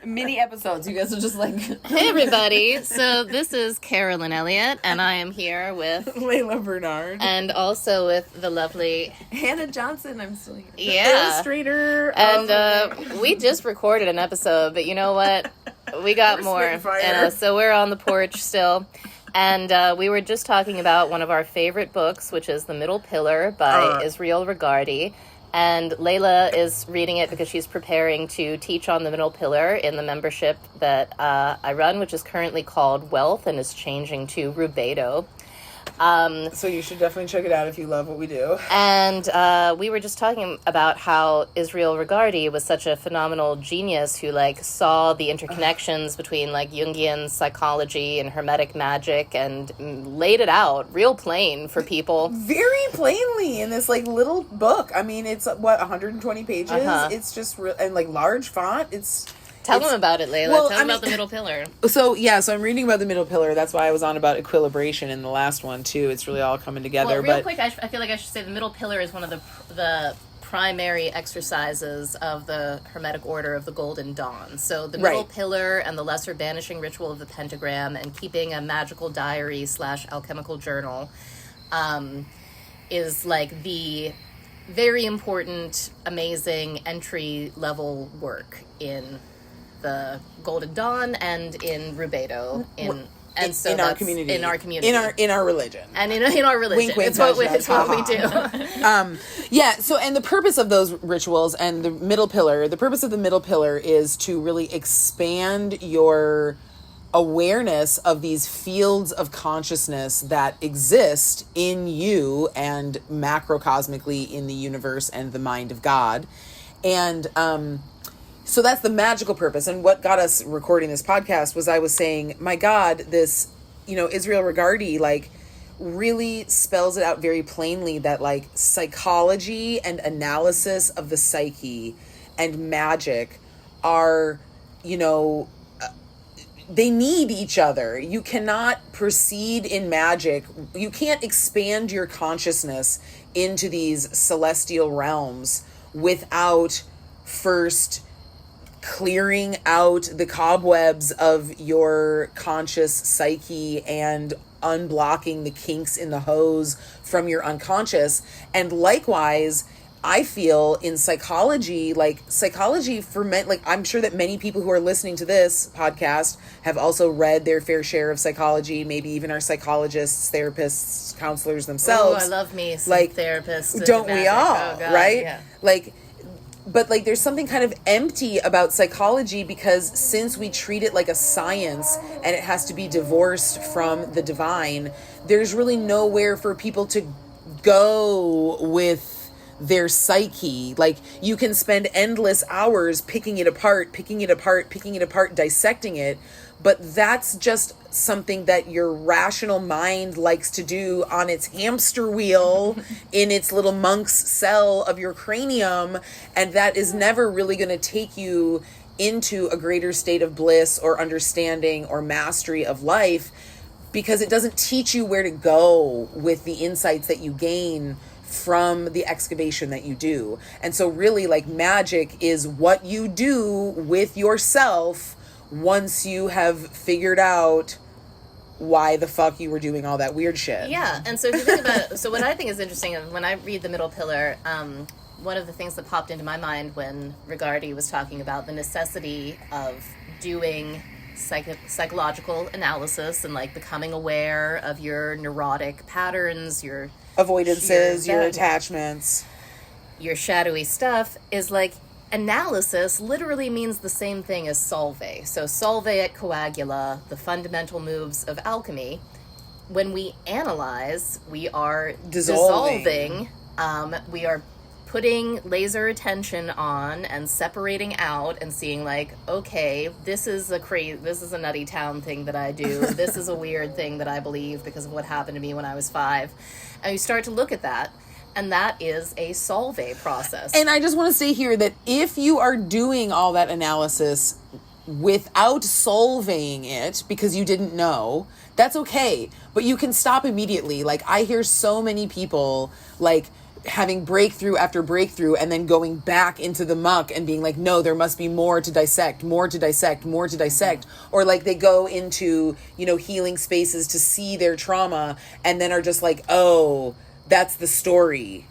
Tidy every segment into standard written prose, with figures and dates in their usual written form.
mini episodes. You guys are just like... Hey, everybody. So this is Carolyn Elliott, and I am here with... Laila Bernard. And also with the lovely... Hannah Johnson. I'm still here. Yeah. Illustrator. And we just recorded an episode, but you know what? We got more. So we're on the porch still. And we were just talking about one of our favorite books, which is The Middle Pillar by Israel Regardie. And Laila is reading it because she's preparing to teach on The Middle Pillar in the membership that I run, which is currently called Wealth and is changing to Rubedo. So you should definitely check it out if you love what we do. And we were just talking about how Israel Regardie was such a phenomenal genius who, like, saw the interconnections between, like, Jungian psychology and Hermetic magic and laid it out real plain for people. Very plainly in this, like, little book. I mean, it's, 120 pages? It's just, and, like, large font. Tell them about it, Laila. Tell them about The Middle Pillar. So I'm reading about The Middle Pillar. That's why I was on about equilibration in the last one, too. It's really all coming together. Well, real quick, I feel like I should say The Middle Pillar is one of the primary exercises of the Hermetic Order of the Golden Dawn. So the Middle Pillar and the Lesser Banishing Ritual of the Pentagram and keeping a magical diary / alchemical journal is like the very important, amazing entry-level work in the Golden Dawn and in Rubedo in our community, in our religion, and in our religion. Wink, wink, it's what we do. So and the purpose of those rituals and the purpose of the Middle Pillar is to really expand your awareness of these fields of consciousness that exist in you and macrocosmically in the universe and the mind of God, and so that's the magical purpose. And what got us recording this podcast was I was saying, my God, this, Israel Regardie, like, really spells it out very plainly that, like, psychology and analysis of the psyche and magic are, they need each other. You cannot proceed in magic. You can't expand your consciousness into these celestial realms without first clearing out the cobwebs of your conscious psyche and unblocking the kinks in the hose from your unconscious. And likewise, I feel in psychology for men, like, I'm sure that many people who are listening to this podcast have also read their fair share of psychology, maybe even are psychologists, therapists, counselors themselves. Oh, I love me some therapists. Don't we all? Oh, God, right? Yeah. But there's something kind of empty about psychology because since we treat it like a science and it has to be divorced from the divine, there's really nowhere for people to go with their psyche. Like, you can spend endless hours picking it apart, dissecting it, but that's just something that your rational mind likes to do on its hamster wheel in its little monk's cell of your cranium, and that is never really going to take you into a greater state of bliss or understanding or mastery of life, because it doesn't teach you where to go with the insights that you gain from the excavation that you do. And so really, like, magic is what you do with yourself once you have figured out why the fuck you were doing all that weird shit. Yeah, and so if you think about it, so what I think is interesting, when I read The Middle Pillar, one of the things that popped into my mind when Regardie was talking about the necessity of doing psychological analysis and, like, becoming aware of your neurotic patterns, your avoidances, your attachments, your shadowy stuff, is like, analysis literally means the same thing as solve. So solve et coagula, the fundamental moves of alchemy. When we analyze, we are dissolving. We are putting laser attention on and separating out and seeing, like, okay, this is a nutty town thing that I do. This is a weird thing that I believe because of what happened to me when I was 5. And you start to look at that. And that is a solve process. And I just want to say here that if you are doing all that analysis without solving it because you didn't know, that's okay. But you can stop immediately. Like, I hear so many people, like, having breakthrough after breakthrough and then going back into the muck and being like, no, there must be more to dissect, more to dissect, more to dissect. Or like they go into, you know, healing spaces to see their trauma and then are just like, oh, that's the story.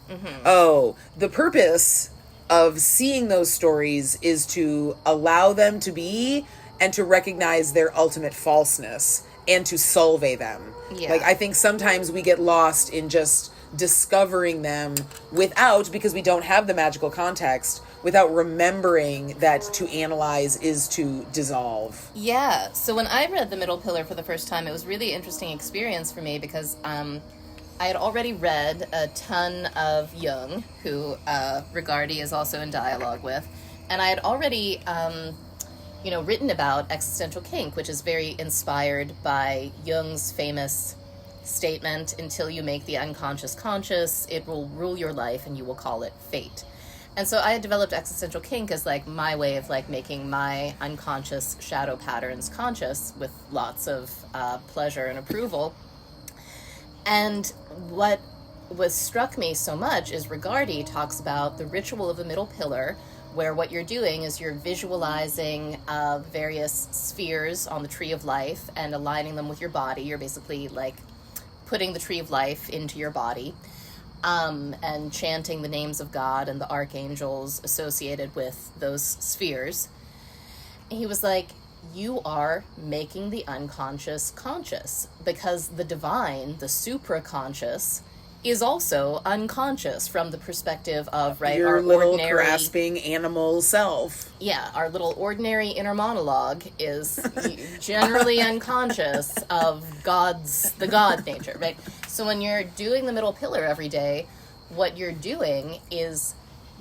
Oh, the purpose of seeing those stories is to allow them to be and to recognize their ultimate falseness and to solve them. Yeah. Like, I think sometimes we get lost in just discovering them without, because we don't have the magical context, without remembering that to analyze is to dissolve. Yeah. So when I read The Middle Pillar for the first time, it was really interesting experience for me because I had already read a ton of Jung, who Regardie is also in dialogue with, and I had already written about existential kink, which is very inspired by Jung's famous statement, until you make the unconscious conscious, it will rule your life and you will call it fate. And so I had developed existential kink as like my way of like making my unconscious shadow patterns conscious with lots of pleasure and approval. And what was struck me so much is Regardie talks about the ritual of the middle pillar, where what you're doing is you're visualizing various spheres on the tree of life and aligning them with your body. You're basically like putting the tree of life into your body, and chanting the names of God and the archangels associated with those spheres. And he was like, you are making the unconscious conscious, because the divine, the supraconscious, is also unconscious from the perspective of your our little ordinary, grasping animal self. Yeah, our little ordinary inner monologue is generally unconscious of the God nature, right? So when you're doing the middle pillar every day, what you're doing is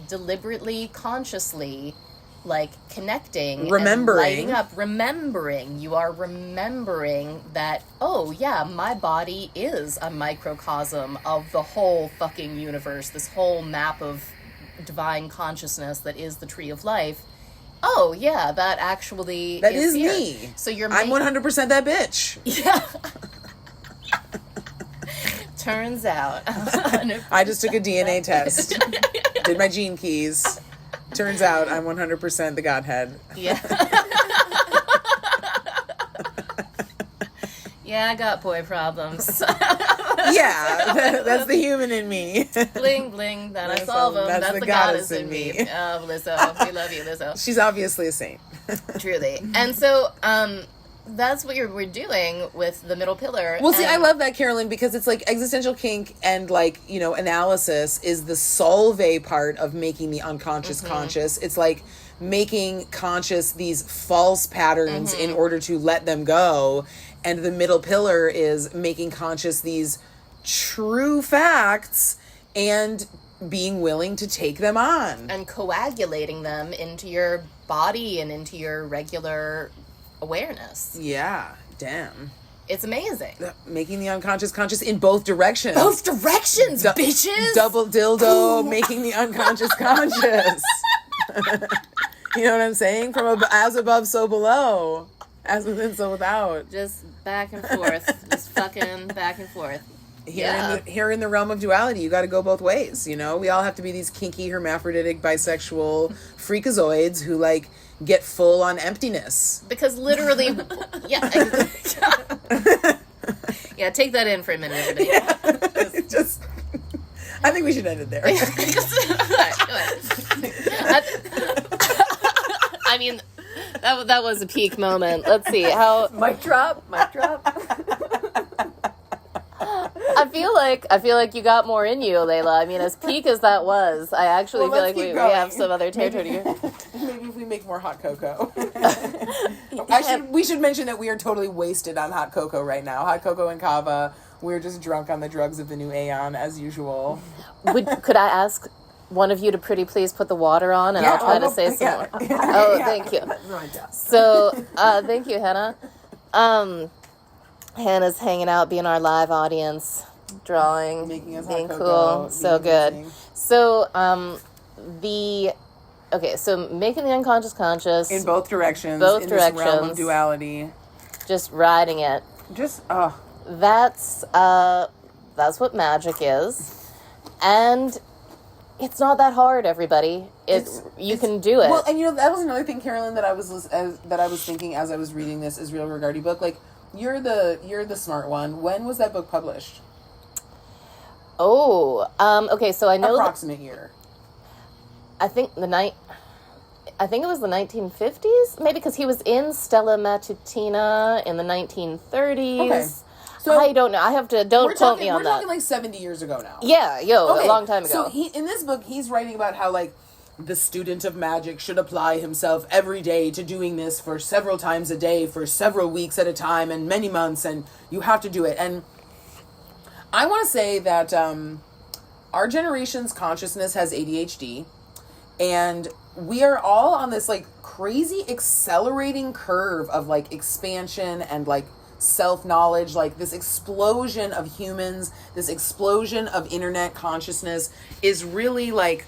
deliberately, consciously, like connecting, remembering, and lighting up, you are remembering that, oh yeah, my body is a microcosm of the whole fucking universe, this whole map of divine consciousness that is the tree of life. Oh yeah, that is here. Me. So I'm 100% that bitch. Yeah. Turns out I just took a DNA test, did my gene keys. Turns out I'm 100% the Godhead. Yeah. Yeah, I got boy problems. Yeah, that's the human in me. Bling, bling, then I solve them. That's the goddess in me. Oh, Lizzo. We love you, Lizzo. She's obviously a saint. Truly. And so, that's what we're doing with the middle pillar. Well, see, I love that, Carolyn, because it's like existential kink and like, you know, analysis is the solve part of making the unconscious conscious. It's like making conscious these false patterns in order to let them go. And the middle pillar is making conscious these true facts and being willing to take them on. And coagulating them into your body and into your regular awareness. Yeah, damn. It's amazing. Making the unconscious conscious in both directions. Both directions, bitches! Double dildo, making the unconscious conscious. You know what I'm saying? From as above, so below. As within, so without. Just back and forth. Just fucking back and forth. Here in the realm of duality, you got to go both ways, you know? We all have to be these kinky, hermaphroditic, bisexual freakazoids who, like, get full on emptiness. Because literally, yeah. Yeah, take that in for a minute, everybody. Yeah. Just, I think we should end it there. I mean, that was a peak moment. Let's see how. Mic drop. I feel like you got more in you, Laila. I mean, as peak as that was, I actually feel like we have some other territory here. Maybe if we make more hot cocoa. We should mention that we are totally wasted on hot cocoa right now. Hot cocoa and kava. We're just drunk on the drugs of the new aeon, as usual. Could I ask one of you to pretty please put the water on, and I'll try to say some more. Oh, thank you. So, thank you, Hannah. Hannah's hanging out, being our live audience, drawing, making us being hot cool, cocoa, so being good. amazing. So, so making the unconscious conscious In both directions. Both in directions. This realm of duality. just riding it. Just, That's what magic is, and It's not that hard, everybody. You can do it. Well, and that was another thing, Carolyn, that I was thinking as I was reading this Israel Regardie book. Like, you're the smart one. When was that book published? Oh, okay. So I know approximate year. I think it was the 1950s, maybe, because he was in Stella Matutina in the 1930s. Okay. So I don't know. I have to, don't quote me on that. We're talking like 70 years ago now. Yeah, a long time ago. So in this book, he's writing about how, like, the student of magic should apply himself every day to doing this for several times a day, for several weeks at a time, and many months, and you have to do it. And I want to say that our generation's consciousness has ADHD, and we are all on this, like, crazy accelerating curve of, like, expansion and, like, self-knowledge, like this explosion of humans, this explosion of internet consciousness is really, like,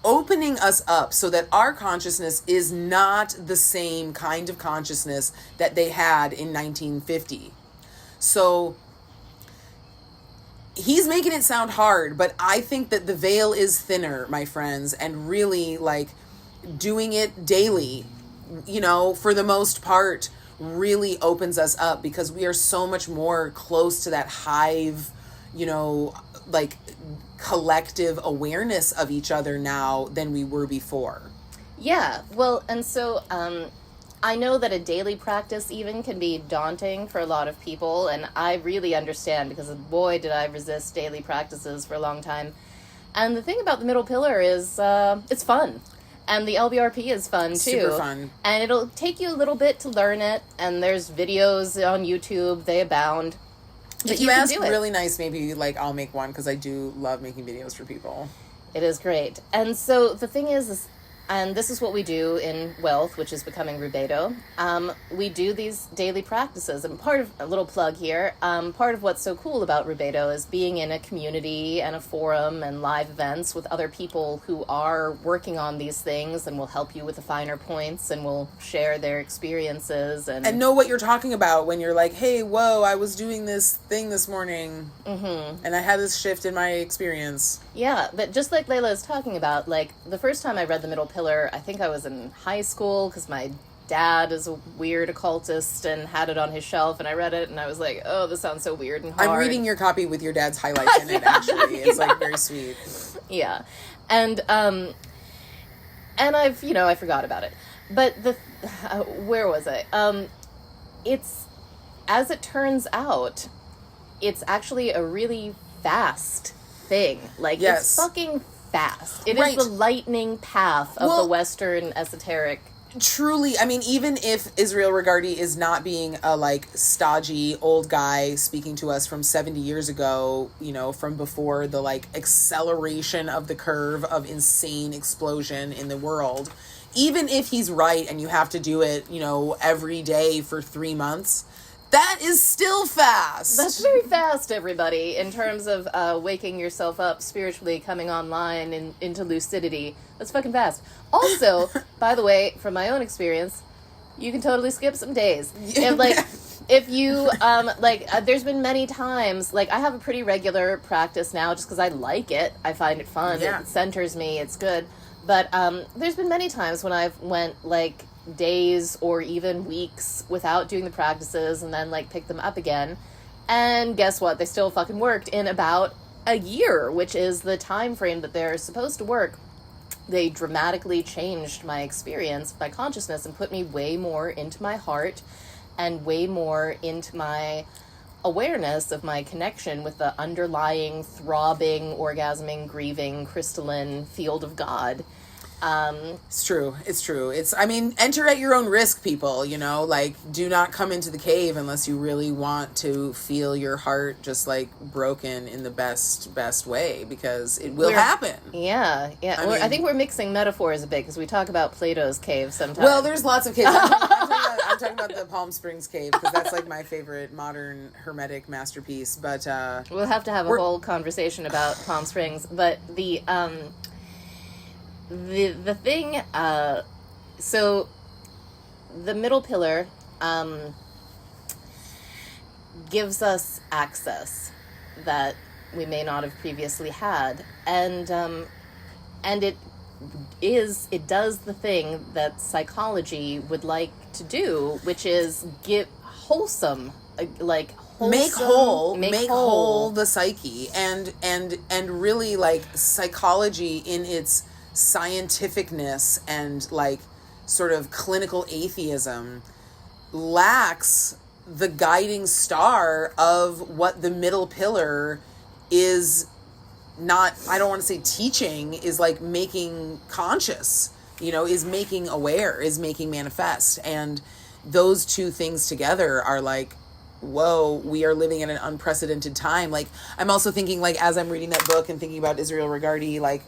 opening us up so that our consciousness is not the same kind of consciousness that they had in 1950. So he's making it sound hard, but I think that the veil is thinner, my friends, and really, like, doing it daily, for the most part, really opens us up, because we are so much more close to that hive, like, collective awareness of each other now than we were before. Yeah, well, and so I know that a daily practice even can be daunting for a lot of people, and I really understand, because boy, did I resist daily practices for a long time. And the thing about the middle pillar is it's fun. And the LBRP is fun, too. Super fun. And it'll take you a little bit to learn it. And there's videos on YouTube. They abound. But if you ask really nice, maybe, like, I'll make one, because I do love making videos for people. It is great. And so the thing is, and this is what we do in Wealth, which is becoming Rubedo. We do these daily practices. And a little plug here, part of what's so cool about Rubedo is being in a community and a forum and live events with other people who are working on these things and will help you with the finer points and will share their experiences. And know what you're talking about when you're like, hey, whoa, I was doing this thing this morning. Mm-hmm. And I had this shift in my experience. Yeah, but just like Laila is talking about, like, the first time I read The Middle Pillar, I think I was in high school, because my dad is a weird occultist and had it on his shelf, and I read it, and I was like, oh, this sounds so weird and hard. I'm reading your copy with your dad's highlights in it, actually. It's, like, very sweet. Yeah. And I've, I forgot about it. But where was I? It's, as it turns out, it's actually a really fast thing. Like, yes. It's fucking fast. It right. is the lightning path of the Western esoteric. Truly, I mean, even if Israel Regardie is not being a, like, stodgy old guy speaking to us from 70 years ago, from before the, like, acceleration of the curve of insane explosion in the world, even if he's right and you have to do it, every day for 3 months, that is still fast. That's very fast, everybody, in terms of waking yourself up spiritually, coming online into lucidity. That's fucking fast. Also, by the way, from my own experience, you can totally skip some days. If you, there's been many times, like, I have a pretty regular practice now just because I like it. I find it fun. Yeah. It centers me. It's good. But there's been many times when I've went, like, days or even weeks without doing the practices and then, like, pick them up again. And guess what? They still fucking worked in about a year, which is the time frame that they're supposed to work. They dramatically changed my experience, my consciousness, and put me way more into my heart and way more into my awareness of my connection with the underlying, throbbing, orgasming, grieving, crystalline field of God. It's true. I mean, enter at your own risk, people, like, do not come into the cave unless you really want to feel your heart just, like, broken in the best way, because it will happen. Yeah. I think we're mixing metaphors a bit, because we talk about Plato's cave sometimes. Well, there's lots of caves. I'm talking about the Palm Springs cave, because that's, like, my favorite modern Hermetic masterpiece, but, we'll have to have a whole conversation about Palm Springs, but the thing, so the middle pillar gives us access that we may not have previously had. And And it does the thing that psychology would like to do, which is give wholesome, like wholesome, make whole the psyche, and really, like, psychology in its scientificness and, like, sort of clinical atheism lacks the guiding star of what the middle pillar is not, I don't want to say teaching, is like making conscious, is making aware, is making manifest. And those two things together are like, whoa, we are living in an unprecedented time. Like, I'm also thinking, like, as I'm reading that book and thinking about Israel Regardie, like,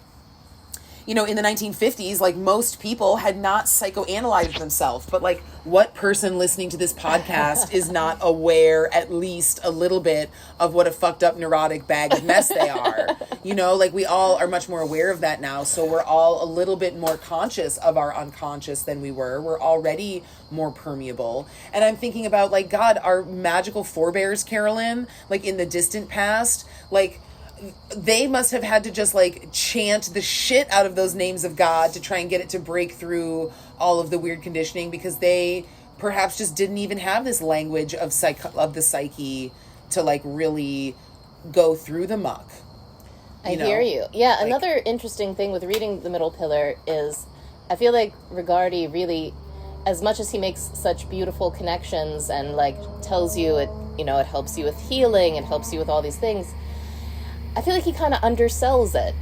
in the 1950s, like, most people had not psychoanalyzed themselves. But, like, what person listening to this podcast is not aware at least a little bit of what a fucked up neurotic bag of mess they are? Like, we all are much more aware of that now. So we're all a little bit more conscious of our unconscious than we were. We're already more permeable. And I'm thinking about, like, God, our magical forebears, Carolyn, like, in the distant past, like, they must have had to just, like, chant the shit out of those names of God to try and get it to break through all of the weird conditioning, because they perhaps just didn't even have this language of the psyche to, like, really go through the muck. I hear you. Yeah, like, another interesting thing with reading The Middle Pillar is I feel like Regardie really, as much as he makes such beautiful connections and, like, tells you it helps you with healing, it helps you with all these things, I feel like he kind of undersells it.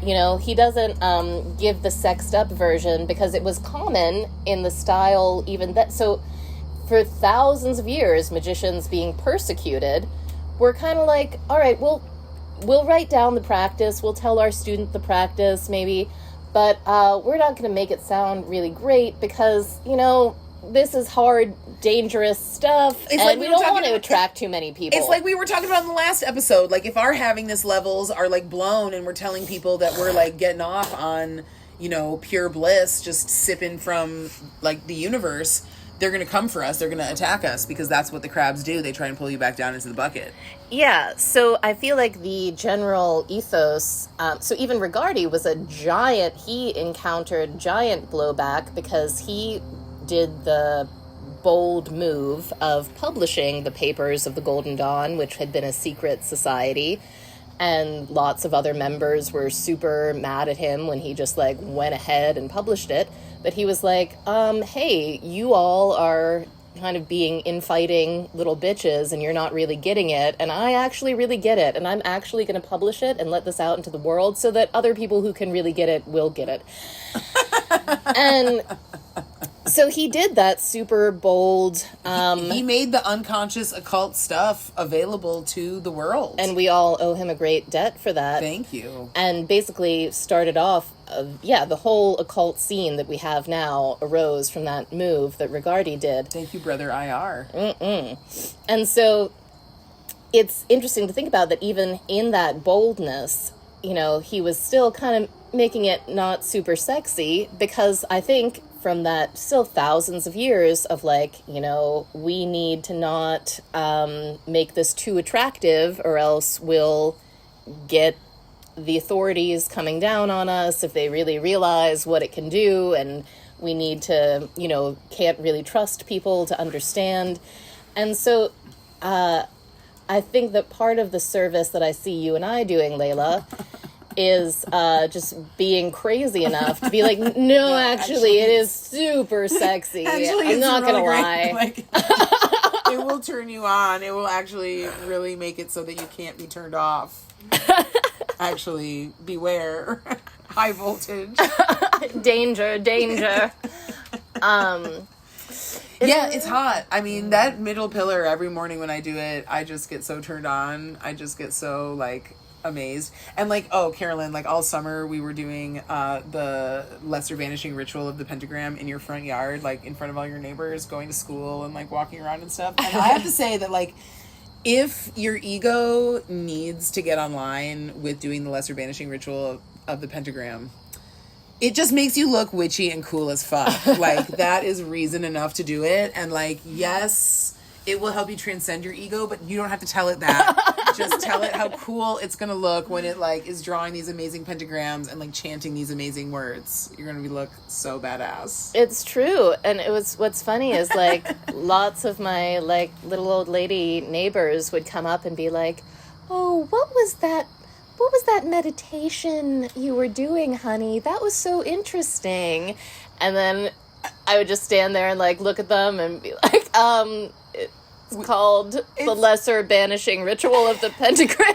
He doesn't give the sexed up version, because it was common in the style even that. So for thousands of years, magicians being persecuted were kind of like, all right, we'll write down the practice. We'll tell our student the practice maybe, but we're not going to make it sound really great because, this is hard, dangerous stuff, and like we don't want to attract too many people. It's like we were talking about in the last episode. Like, if our havingness levels are, like, blown and we're telling people that we're, like, getting off on, pure bliss, just sipping from, like, the universe, they're going to come for us. They're going to attack us, because that's what the crabs do. They try and pull you back down into the bucket. Yeah, so I feel like the general ethos, so even Regardie was a giant, he encountered giant blowback because he did the bold move of publishing the papers of the Golden Dawn, which had been a secret society, and lots of other members were super mad at him when he just, like, went ahead and published it. But he was like, hey, you all are kind of being infighting little bitches and you're not really getting it, and I actually really get it, and I'm actually going to publish it and let this out into the world so that other people who can really get it will get it. And so he did that super bold. He made the unconscious occult stuff available to the world. And we all owe him a great debt for that. Thank you. And basically started off, the whole occult scene that we have now arose from that move that Regardie did. Thank you, brother IR. And so it's interesting to think about that even in that boldness, he was still kind of making it not super sexy, because I think from that still thousands of years of, like, we need to not make this too attractive, or else we'll get the authorities coming down on us if they really realize what it can do, and we need to, can't really trust people to understand. And so I think that part of the service that I see you and I doing, Laila, is just being crazy enough to be like, no, actually, it is super sexy. I'm not going to lie. Like, it will turn you on. It will actually really make it so that you can't be turned off. Actually, beware. High voltage. Danger. Yeah, it's hot. I mean, that middle pillar, every morning when I do it, I just get so turned on. I just get so, like, amazed. And, like, oh, Carolyn, like, all summer we were doing the lesser vanishing ritual of the pentagram in your front yard, like, in front of all your neighbors, going to school and, like, walking around and stuff. And I have to say that, like, if your ego needs to get online with doing the lesser vanishing ritual of the pentagram, it just makes you look witchy and cool as fuck. Like, that is reason enough to do it. And, like, yes, it will help you transcend your ego, but you don't have to tell it that. Just tell it how cool it's gonna look when it like is drawing these amazing pentagrams and like chanting these amazing words. You're gonna look so badass. It's true. And what's funny is like lots of my like little old lady neighbors would come up and be like, "Oh, what was that meditation you were doing, honey? That was so interesting." And then I would just stand there and like look at them and be like, it's called the lesser banishing ritual of the pentagram.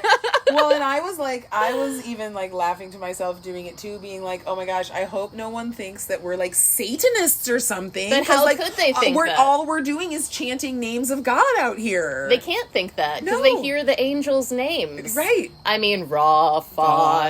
Well, and I was even like laughing to myself doing it too, being like, oh my gosh, I hope no one thinks that we're like Satanists or something. But how like, could they think that? All we're doing is chanting names of God out here. They can't think that because they hear the angels' names. Right. I mean, Raphael,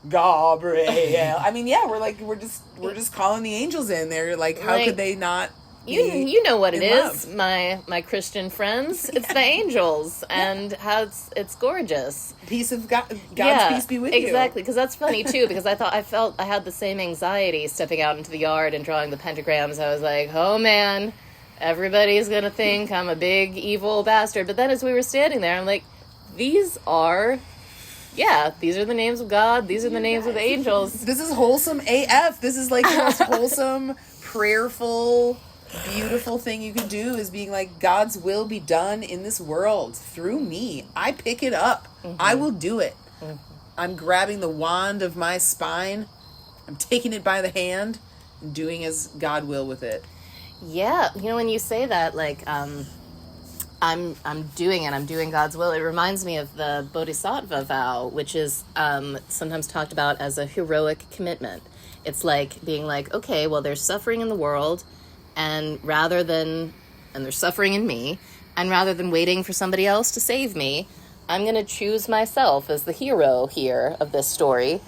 Gabriel. I mean, yeah, we're just calling the angels in. They're like, how could they not? You know what it is, love. my Christian friends. It's the angels, and how it's gorgeous. Peace of God's peace be with you. Exactly, because that's funny too. Because I felt I had the same anxiety stepping out into the yard and drawing the pentagrams. I was like, oh man, everybody's gonna think I'm a big evil bastard. But then as we were standing there, I'm like, these are the names of God. These are the names of the angels. This is wholesome AF. This is like the most wholesome, prayerful, beautiful thing you could do is being like, God's will be done in this world through me. I pick it up. I will do it. I'm grabbing the wand of my spine. I'm taking it by the hand and doing as God will with it. Yeah, when you say that, like, I'm doing God's will. It reminds me of the Bodhisattva vow, which is sometimes talked about as a heroic commitment. It's like being like, okay, well, there's suffering in the world, and there's suffering in me, and rather than waiting for somebody else to save me, I'm going to choose myself as the hero here of this story,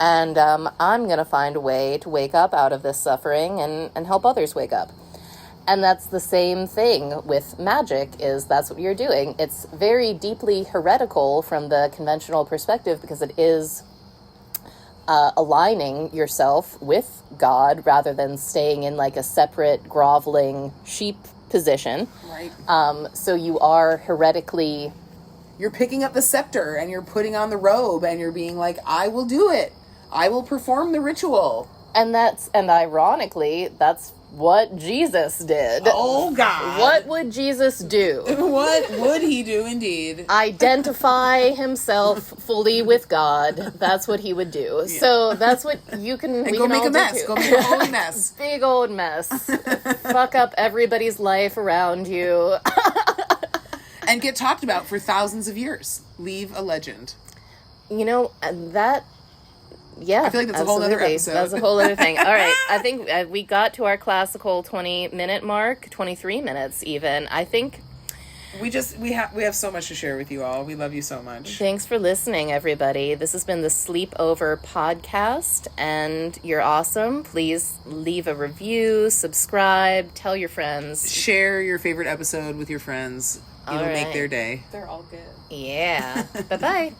and I'm going to find a way to wake up out of this suffering and help others wake up. And that's the same thing with magic, that's what you're doing. It's very deeply heretical from the conventional perspective because it is aligning yourself with God rather than staying in like a separate groveling sheep position. Right. So you are heretically... You're picking up the scepter and you're putting on the robe and you're being like, I will do it. I will perform the ritual. And ironically, that's what Jesus did. Oh, God. What would Jesus do? What would he do, indeed? Identify himself fully with God. That's what he would do. Yeah. So that's what you can... And go make a mess. Go make a whole mess. Big old mess. Fuck up everybody's life around you. And get talked about for thousands of years. Leave a legend. That... Yeah, I feel like that's a whole other episode. That's a whole other thing. All right, I think we got to our classical 20-minute mark, 23 minutes even. I think we have so much to share with you all. We love you so much. Thanks for listening, everybody. This has been the Sleepover podcast, and you're awesome. Please leave a review, subscribe, tell your friends. Share your favorite episode with your friends. It'll make their day. They're all good. Yeah. Bye-bye.